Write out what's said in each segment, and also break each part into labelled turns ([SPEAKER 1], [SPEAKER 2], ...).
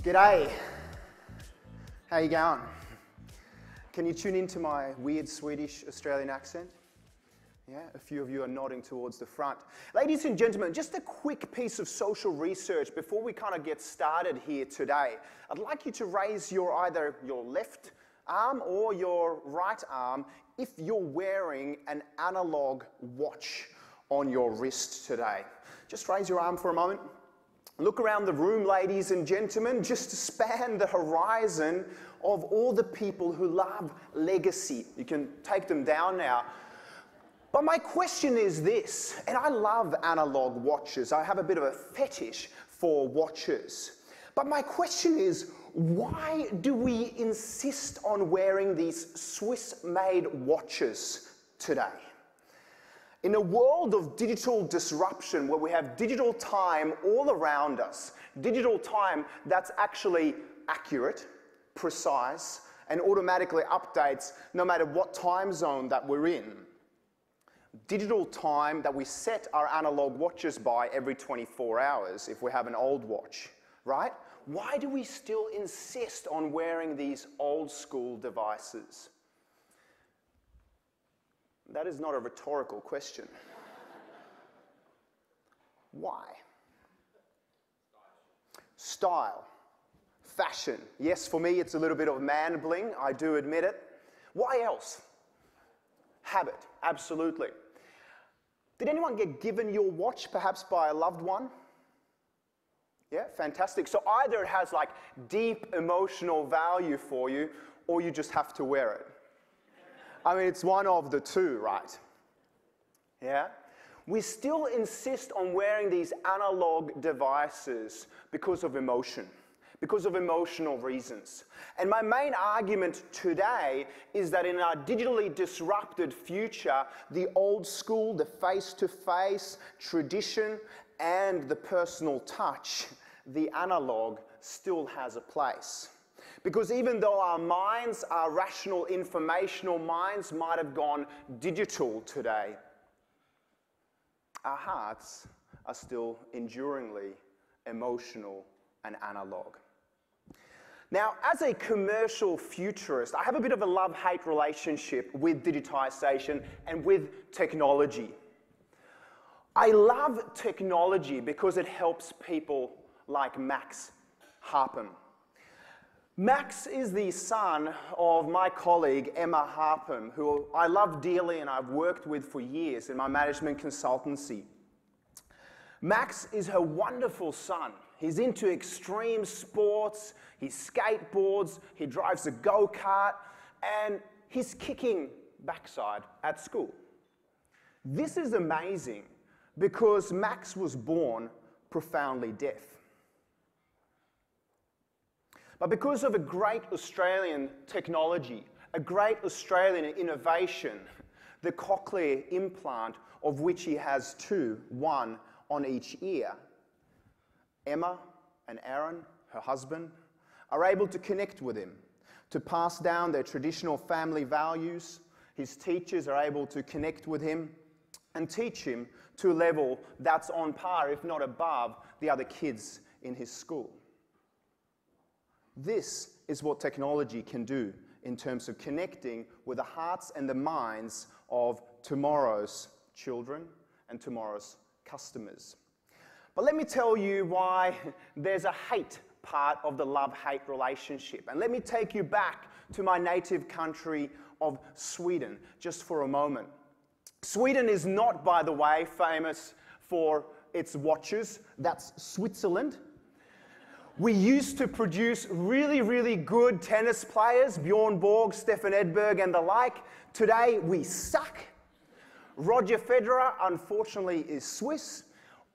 [SPEAKER 1] G'day. How you going? Can you tune into my weird Swedish Australian accent? Yeah, a few of you are nodding towards the front. Ladies and gentlemen, just a quick piece of social research before we kind of get started here today. I'd like you to raise either your left arm or your right arm if you're wearing an analog watch on your wrist today. Just raise your arm for a moment. Look around the room, ladies and gentlemen, just to span the horizon of all the people who love legacy. You can take them down now. But my question is this, and I love analog watches. I have a bit of a fetish for watches. But my question is, why do we insist on wearing these Swiss-made watches today? In a world of digital disruption where we have digital time all around us, digital time that's actually accurate, precise, and automatically updates no matter what time zone that we're in. Digital time that we set our analog watches by every 24 hours if we have an old watch, right? Why do we still insist on wearing these old school devices? That is not a rhetorical question. Why? Style. Fashion. Yes, for me it's a little bit of man bling, I do admit it. Why else? Habit, absolutely. Did anyone get given your watch perhaps by a loved one? Yeah, fantastic. So either it has like deep emotional value for you or you just have to wear it. I mean, it's one of the two, right? Yeah? We still insist on wearing these analog devices because of emotion, because of emotional reasons. And my main argument today is that in our digitally disrupted future, the old school, the face-to-face tradition, and the personal touch, the analog, still has a place. Because even though our minds, our rational, informational minds might have gone digital today, our hearts are still enduringly emotional and analog. Now, as a commercial futurist, I have a bit of a love-hate relationship with digitization and with technology. I love technology because it helps people like Max Harpham. Max is the son of my colleague, Emma Harpham, who I love dearly and I've worked with for years in my management consultancy. Max is her wonderful son. He's into extreme sports, he skateboards, he drives a go-kart, and he's kicking backside at school. This is amazing because Max was born profoundly deaf. But because of a great Australian technology, a great Australian innovation, the cochlear implant, of which he has two, one on each ear, Emma and Aaron, her husband, are able to connect with him, to pass down their traditional family values. His teachers are able to connect with him and teach him to a level that's on par, if not above, the other kids in his school. This is what technology can do in terms of connecting with the hearts and the minds of tomorrow's children and tomorrow's customers. But let me tell you why there's a hate part of the love-hate relationship. And let me take you back to my native country of Sweden just for a moment. Sweden is not, by the way, famous for its watches. That's Switzerland. We used to produce really, really good tennis players, Bjorn Borg, Stefan Edberg, and the like. Today, we suck. Roger Federer, unfortunately, is Swiss.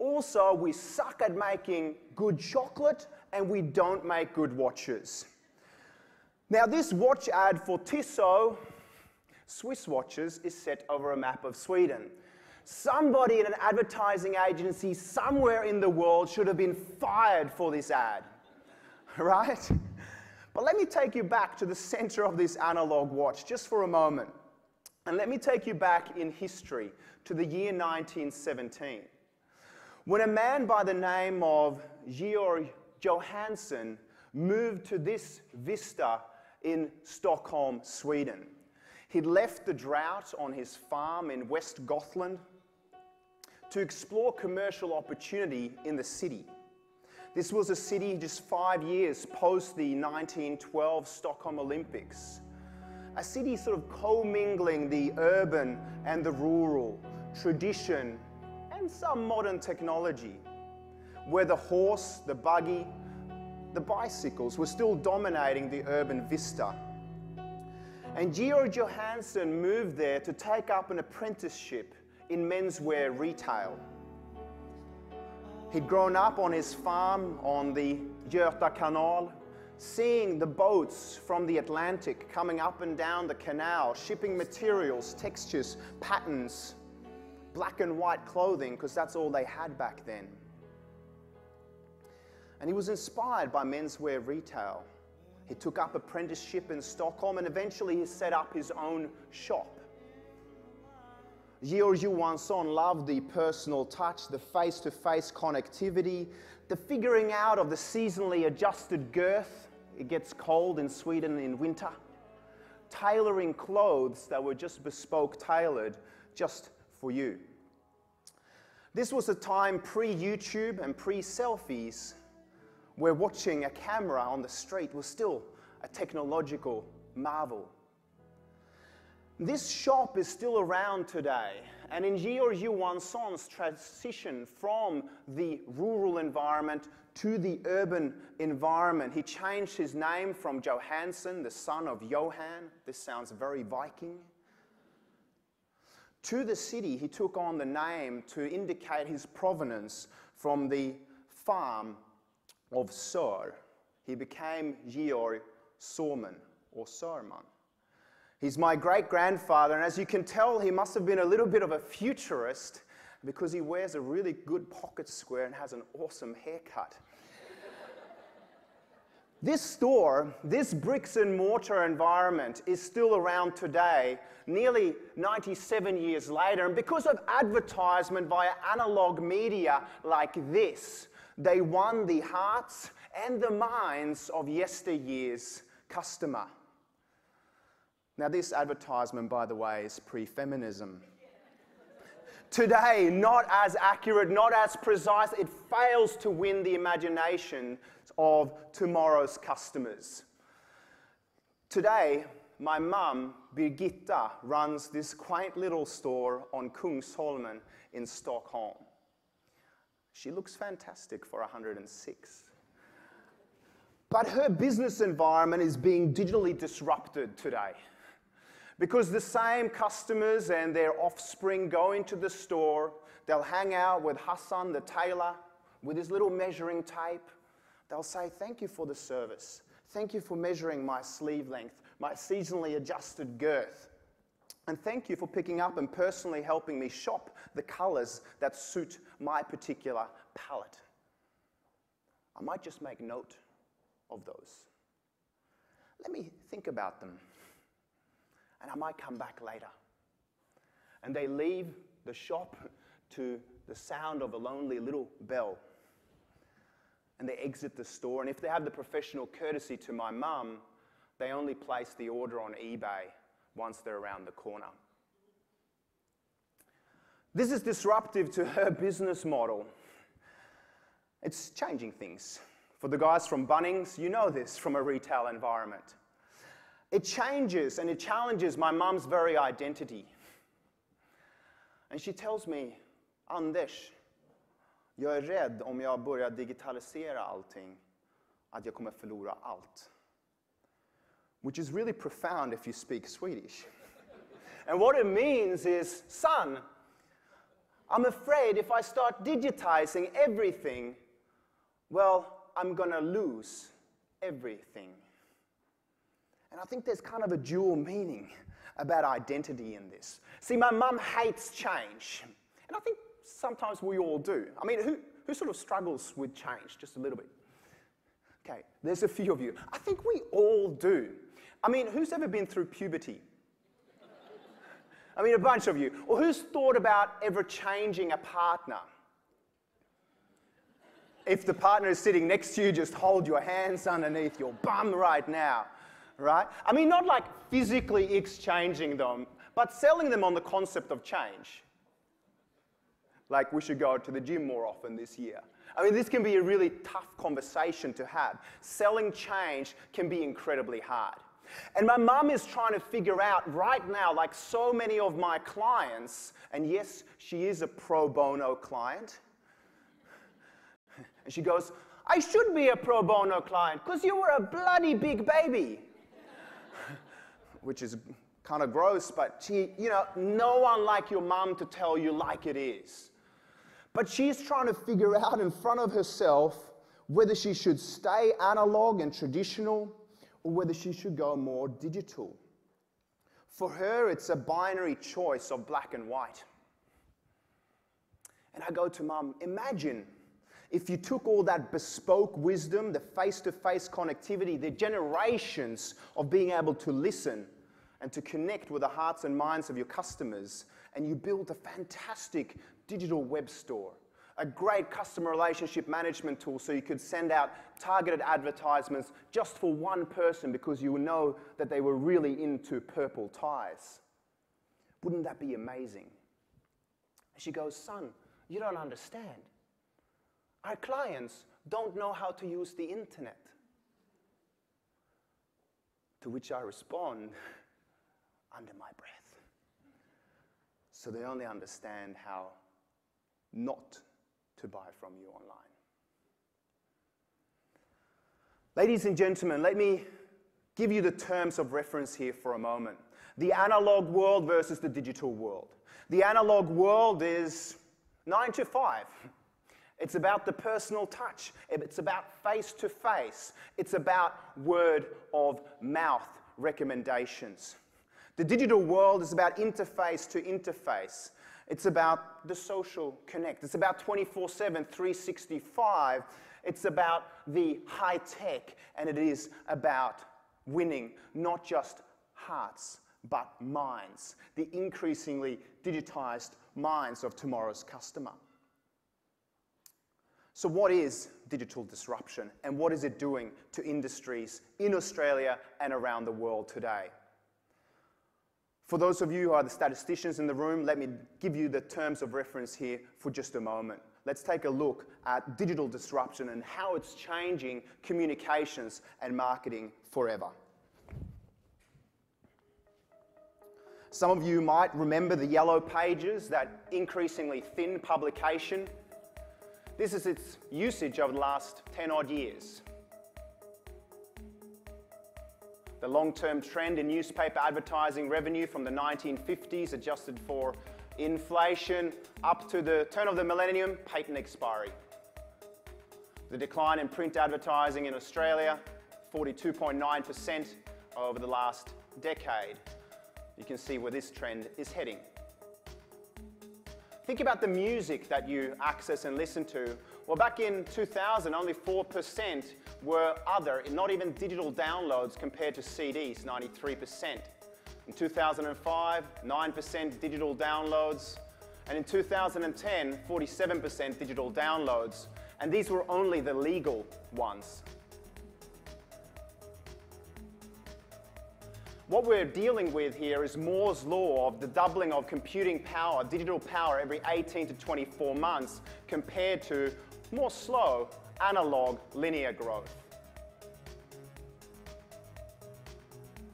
[SPEAKER 1] Also, we suck at making good chocolate, and we don't make good watches. Now, this watch ad for Tissot Swiss watches is set over a map of Sweden. Somebody in an advertising agency somewhere in the world should have been fired for this ad, right? But let me take you back to the center of this analog watch just for a moment. And let me take you back in history to the year 1917, when a man by the name of Georg Johansson moved to this vista in Stockholm, Sweden. He'd left the drought on his farm in West Gothland to explore commercial opportunity in the city. This was a city just 5 years post the 1912 Stockholm Olympics. A city sort of commingling the urban and the rural, tradition and some modern technology, where the horse, the buggy, the bicycles were still dominating the urban vista. And Georg Johansson moved there to take up an apprenticeship in menswear retail. He'd grown up on his farm on the Göta Kanal, seeing the boats from the Atlantic coming up and down the canal, shipping materials, textures, patterns, black and white clothing, because that's all they had back then. And he was inspired by menswear retail. He took up apprenticeship in Stockholm and eventually he set up his own shop. Georg Johansson loved the personal touch, the face-to-face connectivity, the figuring out of the seasonally adjusted girth. It gets cold in Sweden in winter. Tailoring clothes that were just bespoke tailored just for you. This was a time pre-YouTube and pre-selfies, where watching a camera on the street was still a technological marvel. This shop is still around today, and in Georg Johansson's transition from the rural environment to the urban environment, he changed his name from Johansson, the son of Johan, this sounds very Viking, to the city. He took on the name to indicate his provenance from the farm of Sör. He became Georg Sorman, or Sorman. He's my great-grandfather, and as you can tell, he must have been a little bit of a futurist because he wears a really good pocket square and has an awesome haircut. This store, this bricks and mortar environment is still around today, nearly 97 years later, and because of advertisement via analog media like this, they won the hearts and the minds of yesteryear's customer. Now this advertisement, by the way, is pre-feminism. Today, not as accurate, not as precise, it fails to win the imagination of tomorrow's customers. Today, my mum, Birgitta, runs this quaint little store on Kungsholmen in Stockholm. She looks fantastic for 106. But her business environment is being digitally disrupted today, because the same customers and their offspring go into the store, they'll hang out with Hassan the tailor with his little measuring tape. They'll say, "Thank you for the service. Thank you for measuring my sleeve length, my seasonally adjusted girth. And thank you for picking up and personally helping me shop the colors that suit my particular palette." I might just make note of those. Let me think about them. And I might come back later. And they leave the shop to the sound of a lonely little bell. And they exit the store. And if they have the professional courtesy to my mum, they only place the order on eBay once they're around the corner. This is disruptive to her business model. It's changing things. For the guys from Bunnings, you know this from a retail environment. It changes and it challenges my mum's very identity. And she tells me, "Anders, jag är rädd om jag börjar digitalisera allting, att jag kommer förlora allt." Which is really profound if you speak Swedish. And what it means is, "Son, I'm afraid if I start digitizing everything, well, I'm gonna lose everything." And I think there's kind of a dual meaning about identity in this. See, my mum hates change. And I think sometimes we all do. I mean, who sort of struggles with change just a little bit? Okay, there's a few of you. I think we all do. I mean, who's ever been through puberty? I mean, a bunch of you. Or who's thought about ever changing a partner? If the partner is sitting next to you, just hold your hands underneath your bum right now, right? I mean, not like physically exchanging them, but selling them on the concept of change. Like, we should go to the gym more often this year. I mean, this can be a really tough conversation to have. Selling change can be incredibly hard. And my mum is trying to figure out right now, like so many of my clients, and yes, she is a pro bono client, and she goes, I should be a pro bono client because you were a bloody big baby. Which is kind of gross, but no one like your mum to tell you like it is. But she's trying to figure out in front of herself whether she should stay analog and traditional or whether she should go more digital. For her, it's a binary choice of black and white. And I go to Mum, imagine if you took all that bespoke wisdom, the face-to-face connectivity, the generations of being able to listen and to connect with the hearts and minds of your customers, and you built a fantastic digital web store, a great customer relationship management tool so you could send out targeted advertisements just for one person because you know that they were really into purple ties. Wouldn't that be amazing? She goes, son, you don't understand. Our clients don't know how to use the internet. To which I respond under my breath. So they only understand how not to buy from you online. Ladies and gentlemen, let me give you the terms of reference here for a moment. The analog world versus the digital world. The analog world is 9 to 5. It's about the personal touch. It's about face-to-face. It's about word-of-mouth recommendations. The digital world is about interface to interface. It's about the social connect. It's about 24/7, 365. It's about the high tech, and it is about winning not just hearts, but minds, the increasingly digitized minds of tomorrow's customer. So what is digital disruption, and what is it doing to industries in Australia and around the world today? For those of you who are the statisticians in the room, let me give you the terms of reference here for just a moment. Let's take a look at digital disruption and how it's changing communications and marketing forever. Some of you might remember the Yellow Pages, that increasingly thin publication. This is its usage over the last 10 odd years. The long-term trend in newspaper advertising revenue from the 1950s, adjusted for inflation, up to the turn of the millennium, patent expiry. The decline in print advertising in Australia, 42.9% over the last decade. You can see where this trend is heading. Think about the music that you access and listen to. Well, back in 2000, only 4% were other, not even digital downloads compared to CDs, 93%. In 2005, 9% digital downloads. And in 2010, 47% digital downloads. And these were only the legal ones. What we're dealing with here is Moore's law of the doubling of computing power, digital power, every 18 to 24 months compared to more slow, analog, linear growth.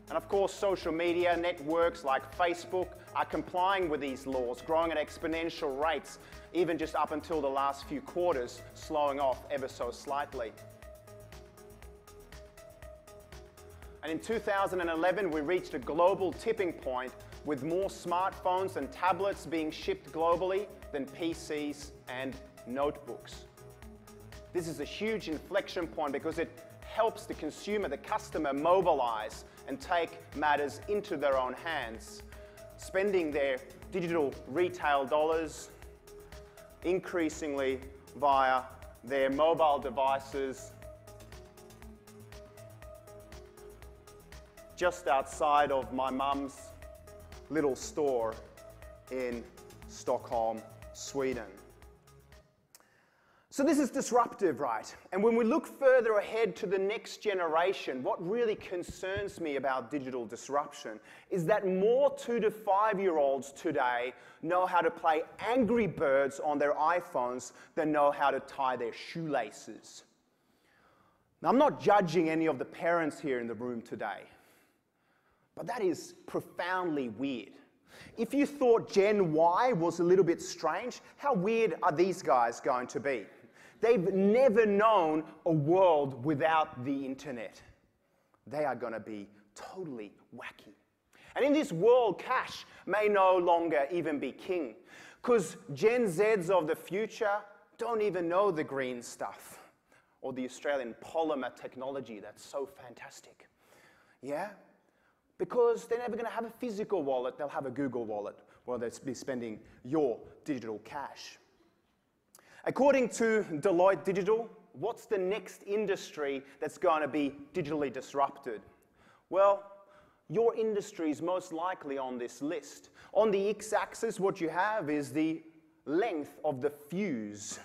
[SPEAKER 1] And of course, social media networks like Facebook are complying with these laws, growing at exponential rates, even just up until the last few quarters, slowing off ever so slightly. And in 2011, we reached a global tipping point with more smartphones and tablets being shipped globally than PCs and notebooks. This is a huge inflection point because it helps the consumer, the customer, mobilize and take matters into their own hands, spending their digital retail dollars increasingly via their mobile devices just outside of my mum's little store in Stockholm, Sweden. So this is disruptive, right? And when we look further ahead to the next generation, what really concerns me about digital disruption is that more 2 to 5-year-olds today know how to play Angry Birds on their iPhones than know how to tie their shoelaces. Now, I'm not judging any of the parents here in the room today, but that is profoundly weird. If you thought Gen Y was a little bit strange, how weird are these guys going to be? They've never known a world without the internet. They are going to be totally wacky. And in this world, cash may no longer even be king, because Gen Zs of the future don't even know the green stuff or the Australian polymer technology that's so fantastic. Yeah? Because they're never going to have a physical wallet, they'll have a Google wallet where they'll be spending your digital cash. According to Deloitte Digital, what's the next industry that's going to be digitally disrupted? Well, your industry is most likely on this list. On the x-axis, what you have is the length of the fuse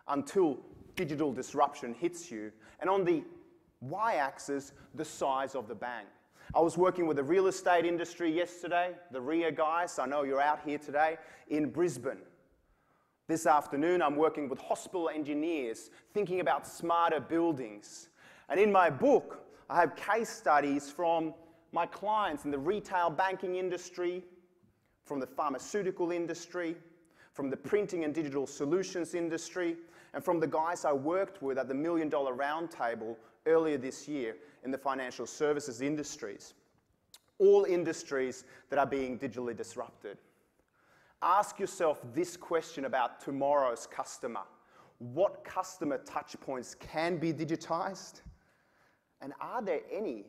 [SPEAKER 1] until digital disruption hits you. And on the y-axis, the size of the bang. I was working with the real estate industry yesterday, the RIA guys, I know you're out here today, in Brisbane. This afternoon, I'm working with hospital engineers, thinking about smarter buildings. And in my book, I have case studies from my clients in the retail banking industry, from the pharmaceutical industry, from the printing and digital solutions industry, and from the guys I worked with at the $1 Million Roundtable earlier this year in the financial services industries. All industries that are being digitally disrupted. Ask yourself this question about tomorrow's customer. What customer touchpoints can be digitized? And are there any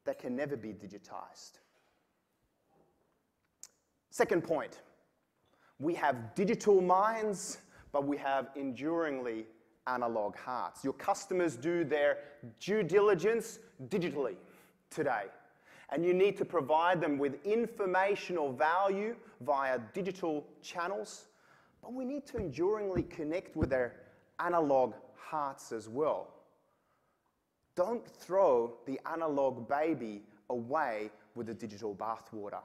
[SPEAKER 1] that can never be digitized? Second point, we have digital minds, but we have enduringly analog hearts. Your customers do their due diligence digitally today. And you need to provide them with informational value via digital channels, but we need to enduringly connect with their analog hearts as well. Don't throw the analog baby away with the digital bathwater.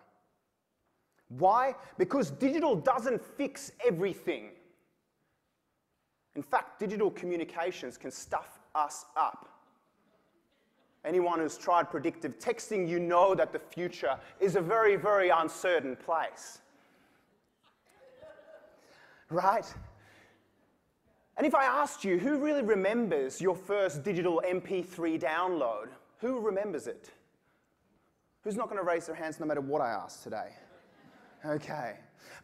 [SPEAKER 1] Why? Because digital doesn't fix everything. In fact, digital communications can stuff us up. Anyone who's tried predictive texting, you know that the future is a very, very uncertain place. Right? And if I asked you, who really remembers your first digital MP3 download? Who remembers it? Who's not going to raise their hands no matter what I ask today? Okay.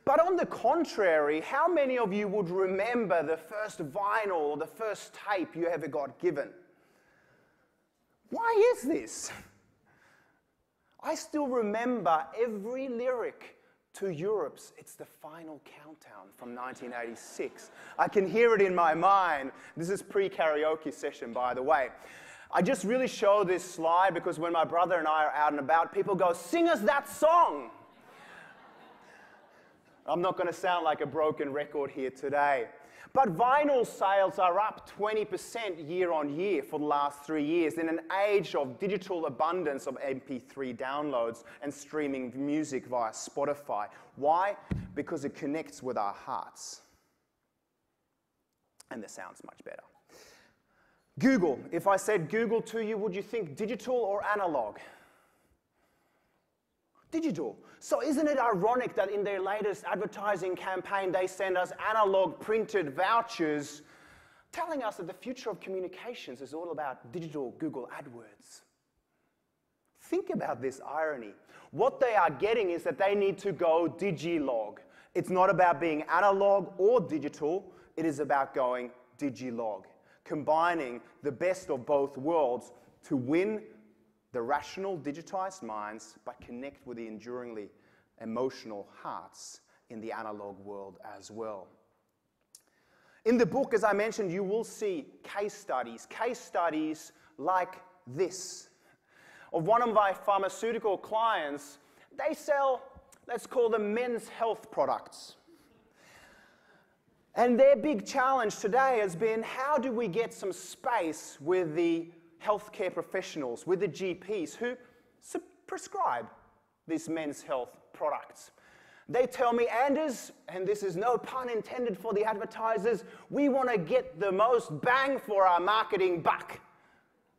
[SPEAKER 1] But on the contrary, how many of you would remember the first vinyl or the first tape you ever got given? Why is this? I still remember every lyric to Europe's It's the Final Countdown from 1986. I can hear it in my mind. This is pre-karaoke session, by the way. I just really show this slide because when my brother and I are out and about, people go, "Sing us that song." I'm not going to sound like a broken record here today. But vinyl sales are up 20% year on year for the last 3 years in an age of digital abundance of MP3 downloads and streaming music via Spotify. Why? Because it connects with our hearts. And the sound's much better. Google. If I said Google to you, would you think digital or analog? Digital. So isn't it ironic that in their latest advertising campaign they send us analog printed vouchers telling us that the future of communications is all about digital Google AdWords? Think about this irony. What they are getting is that they need to go Digilogue. It's not about being analog or digital, it is about going Digilogue, combining the best of both worlds to win the rational, digitized minds, but connect with the enduringly emotional hearts in the analog world as well. In the book, as I mentioned, you will see case studies like this. Of one of my pharmaceutical clients, they sell, let's call them men's health products. And their big challenge today has been, how do we get some space with the healthcare professionals, with the GPs who prescribe these men's health products? They tell me, Anders, and this is no pun intended for the advertisers, we want to get the most bang for our marketing buck,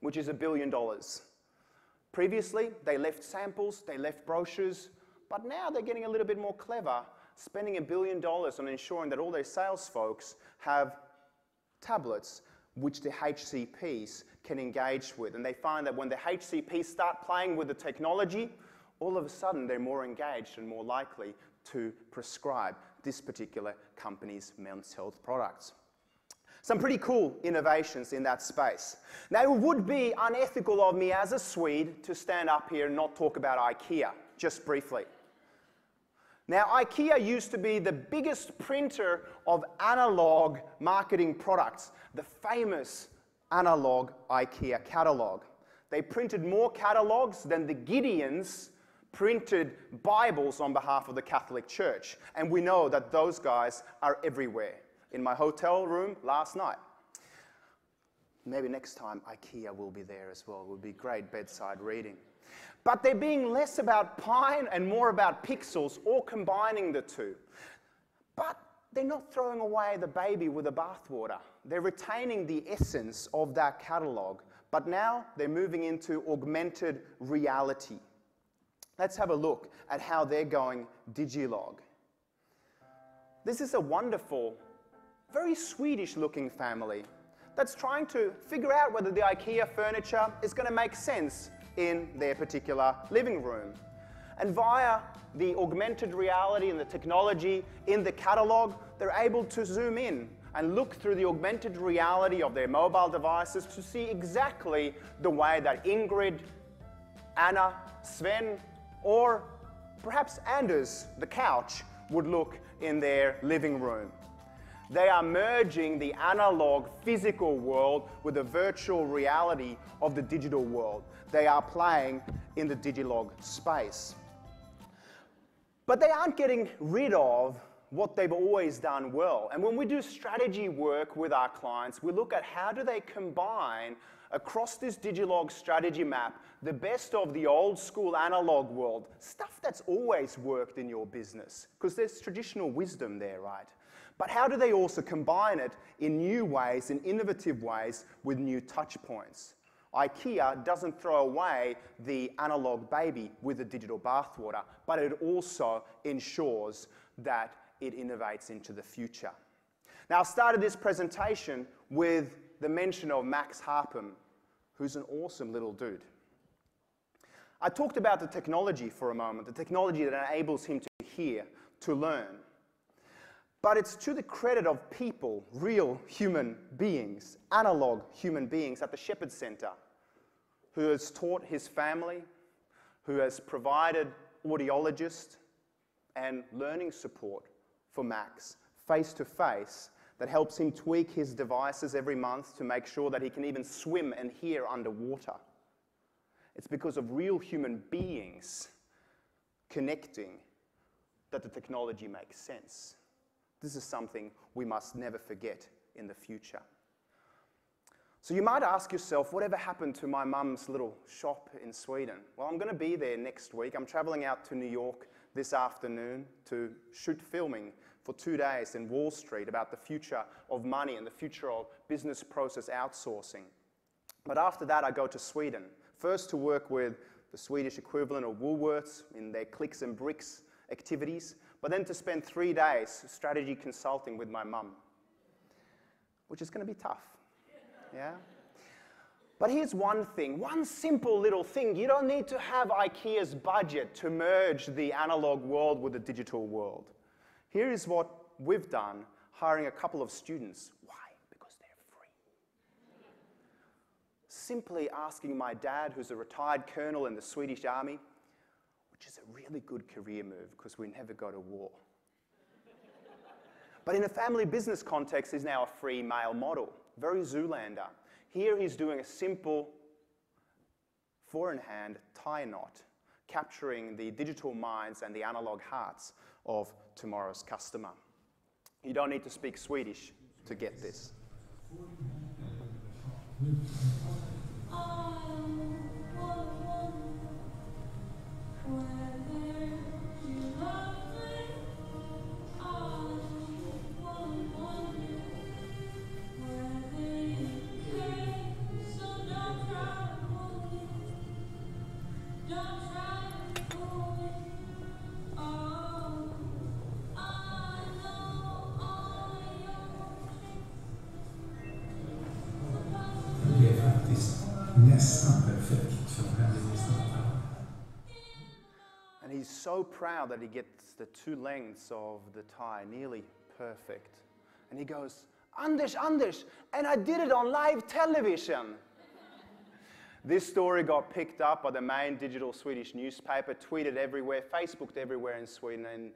[SPEAKER 1] which is $1 billion. Previously, they left samples, they left brochures, but now they're getting a little bit more clever, spending $1 billion on ensuring that all their sales folks have tablets which the HCPs can engage with. And they find that when the HCPs start playing with the technology, all of a sudden they're more engaged and more likely to prescribe this particular company's men's health products. Some pretty cool innovations in that space. Now, it would be unethical of me as a Swede to stand up here and not talk about IKEA, just briefly. Now, IKEA used to be the biggest printer of analog marketing products, the famous analog IKEA catalog. They printed more catalogs than the Gideons printed Bibles on behalf of the Catholic Church. And we know that those guys are everywhere. In my hotel room last night. Maybe next time IKEA will be there as well. It would be great bedside reading. But they're being less about pine and more about pixels, or combining the two. But they're not throwing away the baby with the bathwater. They're retaining the essence of that catalog, but now they're moving into augmented reality. Let's have a look at how they're going Digilogue. This is a wonderful, very Swedish-looking family that's trying to figure out whether the IKEA furniture is going to make sense in their particular living room. And via the augmented reality and the technology in the catalog, they're able to zoom in and look through the augmented reality of their mobile devices to see exactly the way that Ingrid, Anna, Sven, or perhaps Anders, the couch, would look in their living room. They are merging the analog physical world with the virtual reality of the digital world. They are playing in the Digilogue space. But they aren't getting rid of what they've always done well. And when we do strategy work with our clients, we look at how do they combine across this Digilogue strategy map the best of the old school analog world, stuff that's always worked in your business, because there's traditional wisdom there, right? But how do they also combine it in new ways, in innovative ways, with new touch points? IKEA doesn't throw away the analog baby with the digital bathwater, but it also ensures that it innovates into the future. Now, I started this presentation with the mention of Max Harpham, who's an awesome little dude. I talked about the technology for a moment, the technology that enables him to hear, to learn. But it's to the credit of people, real human beings, analog human beings at the Shepherd Centre, who has taught his family, who has provided audiologist and learning support for Max, face-to-face, that helps him tweak his devices every month to make sure that he can even swim and hear underwater. It's because of real human beings connecting that the technology makes sense. This is something we must never forget in the future. So you might ask yourself, whatever happened to my mum's little shop in Sweden? Well, I'm going to be there next week. I'm traveling out to New York this afternoon to shoot filming for 2 days in Wall Street about the future of money and the future of business process outsourcing. But after that, I go to Sweden, first to work with the Swedish equivalent of Woolworths in their clicks and bricks activities, but then to spend 3 days strategy consulting with my mum, which is going to be tough, yeah? But here's one thing, one simple little thing. You don't need to have IKEA's budget to merge the analog world with the digital world. Here is what we've done, hiring a couple of students. Why? Because they're free. Simply asking my dad, who's a retired colonel in the Swedish Army, which is a really good career move because we never go to war. But in a family business context, he's now a free male model, very Zoolander. Here he's doing a simple four-in-hand tie knot, capturing the digital minds and the analog hearts of tomorrow's customer. You don't need to speak Swedish to get this. And he's so proud that he gets the 2 lengths of the tie nearly perfect. And he goes, Anders, and I did it on live television. This story got picked up by the main digital Swedish newspaper, tweeted everywhere, Facebooked everywhere in Sweden, and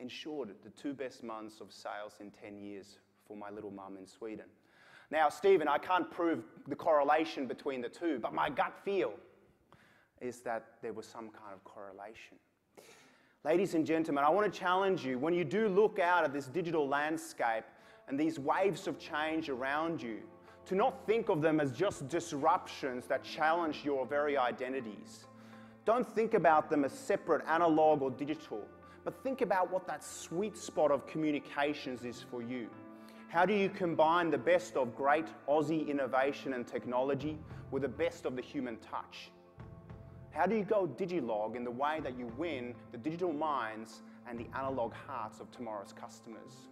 [SPEAKER 1] ensured the 2 best months of sales in 10 years for my little mum in Sweden. Now, Stephen, I can't prove the correlation between the 2, but my gut feel is that there was some kind of correlation. Ladies and gentlemen, I want to challenge you, when you do look out at this digital landscape and these waves of change around you, to not think of them as just disruptions that challenge your very identities. Don't think about them as separate analog or digital, but think about what that sweet spot of communications is for you. How do you combine the best of great Aussie innovation and technology with the best of the human touch? How do you go Digilogue in the way that you win the digital minds and the analog hearts of tomorrow's customers?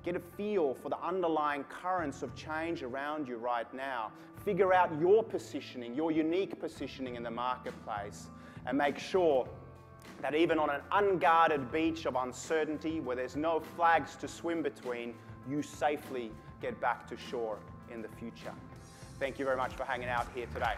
[SPEAKER 1] Get a feel for the underlying currents of change around you right now. Figure out your positioning, your unique positioning in the marketplace, and make sure that even on an unguarded beach of uncertainty where there's no flags to swim between, you safely get back to shore in the future. Thank you very much for hanging out here today.